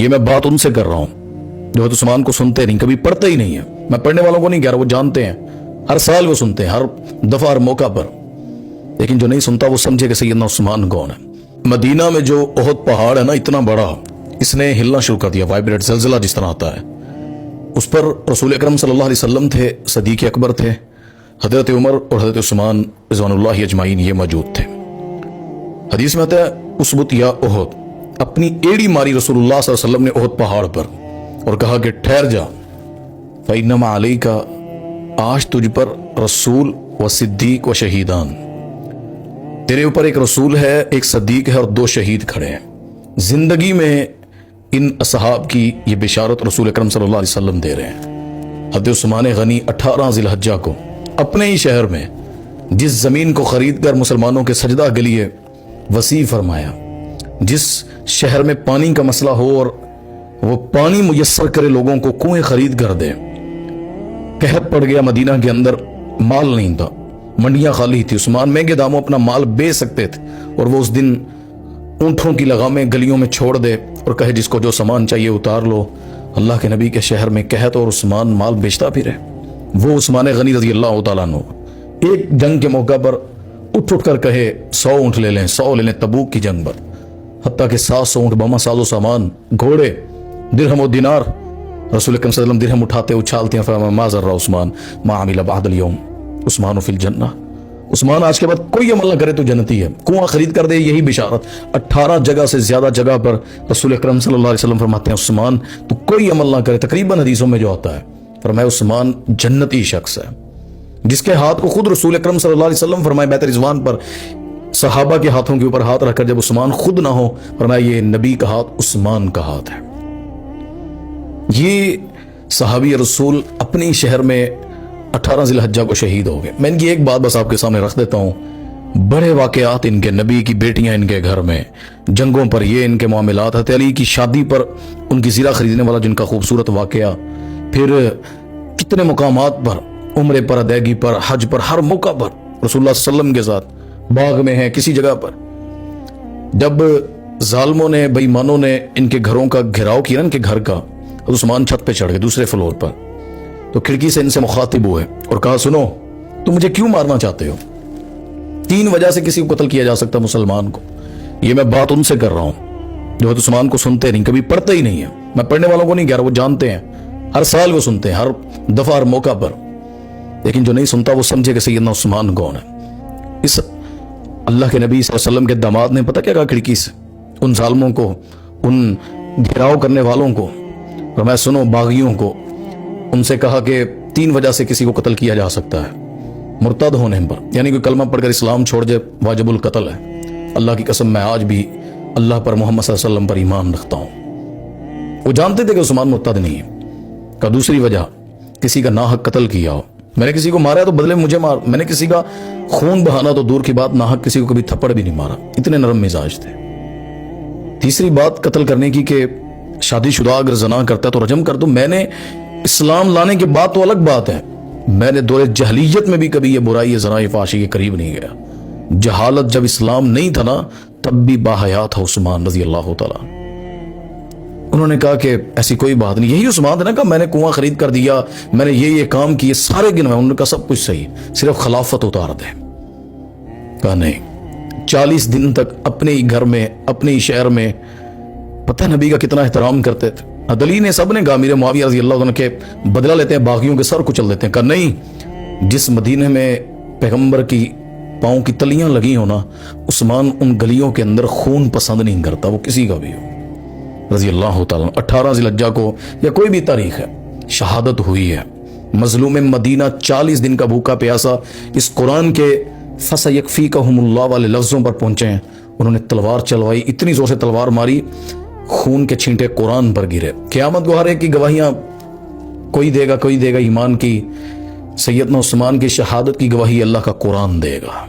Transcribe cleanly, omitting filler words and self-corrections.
یہ میں بات ان سے کر رہا ہوں جو عثمان کو سنتے نہیں، کبھی پڑھتے ہی نہیں ہے. میں پڑھنے والوں کو نہیں کہہ رہا، وہ جانتے ہیں، ہر سال وہ سنتے ہیں، ہر دفعہ ہر موقع پر. لیکن جو نہیں سنتا وہ سمجھے کہ سیدنا عثمان کون ہے. مدینہ میں جو احد پہاڑ ہے نا، اتنا بڑا، اس نے ہلنا شروع کر دیا، وائبریٹ، زلزلہ جس طرح آتا ہے. اس پر رسول اکرم صلی اللہ علیہ وسلم تھے، صدیق اکبر تھے، حضرت عمر اور حضرت عثمان رضوان اللہ اجمعین یہ موجود تھے. حدیث میں آتا ہے اسبت یا احد، اپنی ایڑی ماری رسول اللہ صلی اللہ علیہ وسلم نے احد پہاڑ پر اور کہا کہ ٹھہر جا، فإنما علیک، آج تجھ پر رسول و صدیق و شہیدان، تیرے اوپر ایک رسول ہے، ایک صدیق ہے اور 2 شہید کھڑے ہیں. زندگی میں ان اصحاب کی یہ بشارت رسول اکرم صلی اللہ علیہ وسلم دے رہے ہیں. حضرت عثمان غنی 18 ذی الحجہ کو اپنے ہی شہر میں جس زمین کو خرید کر مسلمانوں کے سجدہ کے لیے وسیع فرمایا، جس شہر میں پانی کا مسئلہ ہو اور وہ پانی میسر کرے، لوگوں کو کنویں خرید کر دے، قحط پڑ گیا مدینہ کے اندر، مال نہیں تھا، منڈیاں خالی تھی، عثمان مہنگے داموں اپنا مال بیچ سکتے تھے، اور وہ اس دن اونٹوں کی لگامیں گلیوں میں چھوڑ دے اور کہے جس کو جو سامان چاہیے اتار لو. اللہ کے نبی کے شہر میں قحط اور عثمان مال بیچتا پھرے. وہ عثمان غنی رضی اللہ تعالیٰ عنہ ایک جنگ کے موقع پر اٹھ کر کہے 100 اونٹ لے لیں، 100 لے لیں، تبوک کی جنگ پر، حتیٰ کہ 700 اونٹ، بما ساز و سامان، گھوڑے، درہم و دینار. رسول اکرم صلی اللہ علیہ وسلم درہم اٹھاتے اچھالتے ہیں، فرمایا ما ضر عثمان ما عمل بعد اليوم عثمان فی الجنہ، عثمان آج کے بعد کوئی عمل نہ کرے تو جنتی ہے. کنواں خرید کر دے، یہی بشارت. 18 جگہ سے زیادہ جگہ پر رسول اکرم صلی اللہ علیہ وسلم فرماتے ہیں عثمان تو کوئی عمل نہ کرے، تقریباً حدیثوں میں جو آتا ہے فرمایا عثمان جنتی شخص ہے، جس کے ہاتھ کو خود رسول اکرم صلی اللہ علیہ وسلم فرمائے بیت رضوان پر صحابہ کے ہاتھوں کے اوپر ہاتھ رکھ کر جب عثمان خود نہ ہو، فرمایا یہ نبی کا ہاتھ عثمان کا ہاتھ ہے. یہ صحابی رسول اپنی شہر میں 18 ذی الحجہ کو شہید ہو گئے. میں ان کی ایک بات بس آپ کے سامنے رکھ دیتا ہوں. بڑے واقعات ان کے، نبی کی بیٹیاں ان کے گھر میں، جنگوں پر یہ ان کے معاملات، حضرت علی کی شادی پر ان کی زیرہ خریدنے والا جن کا خوبصورت واقعہ، پھر کتنے مقامات پر، عمرے پر، ادائیگی پر، حج پر، ہر موقع پر رسول اللہ صلی اللہ علیہ وسلم کے ساتھ باغ میں ہیں، کسی جگہ پر. جب ظالموں نے، بے ایمانوں نے ان کے گھروں کا گھراؤ کیا، ان کے گھر کا، عثمان چھت پہ چڑھ گئے دوسرے فلور پر، تو کھڑکی سے ان سے مخاطب ہوئے اور کہا سنو تم مجھے کیوں مارنا چاہتے ہو؟ 3 وجہ سے کسی کو قتل کیا جا سکتا مسلمان کو. یہ میں بات ان سے کر رہا ہوں جو عثمان کو سنتے نہیں، کبھی پڑھتے ہی نہیں ہے. میں پڑھنے والوں کو نہیں کہہ رہا، وہ جانتے ہیں، ہر سال وہ سنتے ہیں، ہر دفعہ ہر موقع پر. لیکن جو نہیں سنتا وہ سمجھے کہ سیدنا عثمان کون ہے. اس اللہ کے نبی صلی اللہ علیہ وسلم کے داماد نے پتہ کیا کہا کھڑکی سے ان ظالموں کو، ان گھراؤ کرنے والوں کو، اور میں سنو باغیوں کو، ان سے کہا کہ 3 وجہ سے کسی کو قتل کیا جا سکتا ہے. مرتد ہونے پر، یعنی کوئی کلمہ پڑھ کر اسلام چھوڑ جائے، واجب القتل ہے. اللہ کی قسم میں آج بھی اللہ پر، محمد صلی اللہ علیہ وسلم پر ایمان رکھتا ہوں. وہ جانتے تھے کہ عثمان مرتد نہیں ہے. کا دوسری وجہ، کسی کا ناحق قتل کیا ہو. میں نے کسی کو مارا تو بدلے مجھے مار، میں نے کسی کا خون بہانا تو دور کی بات، ناحق کسی کو کبھی تھپڑ بھی نہیں مارا. اتنے نرم مزاج تھے. تیسری بات قتل کرنے کی کہ شادی شدہ اگر زنا کرتا ہے تو رجم کر دو. میں نے اسلام لانے کے بعد تو الگ بات ہے، میں نے دور جہلیت میں بھی کبھی یہ برائی، زنا، فحاشی کے قریب نہیں گیا. جہالت جب اسلام نہیں تھا نا، تب بھی باحیات تھا عثمان رضی اللہ تعالیٰ. انہوں نے کہا کہ ایسی کوئی بات نہیں. یہی عثمان تھا نا کہ میں نے کنواں خرید کر دیا، میں نے یہ کام کیے، سارے گنوائے. انہوں نے کہا سب کچھ صحیح، صرف خلافت اتار دے. کہا نہیں. 40 دن تک اپنے ہی گھر میں، اپنے ہی شہر میں، پتہ نبی کا کتنا احترام کرتے تھے. علی نے، سب نے کہا امیر معاویہ رضی اللہ عنہ کے بدلہ لیتے ہیں، باغیوں کے سر کچل دیتے ہیں. کہا نہیں، جس مدینے میں پیغمبر کی پاؤں کی تلیاں لگی ہو نا، عثمان ان گلیوں کے اندر خون پسند نہیں کرتا، وہ کسی کا بھی ہو رضی اللہ تعالیٰ. 18 ذی الحجہ کو یا کوئی بھی تاریخ ہے، شہادت ہوئی ہے. مظلوم مدینہ 40 دن کا بھوکا پیاسا اس قرآن کے فَسَيَكْفِيكَهُمُ اللَّهُ والے لفظوں پر پہنچے ہیں. انہوں نے تلوار چلوائی، اتنی زور سے تلوار ماری، خون کے چھینٹے قرآن پر گرے. قیامت کو ہر ایک کی گواہیاں کوئی دے گا، کوئی دے گا ایمان کی. سیدنا عثمان کی شہادت کی گواہی اللہ کا قرآن دے گا.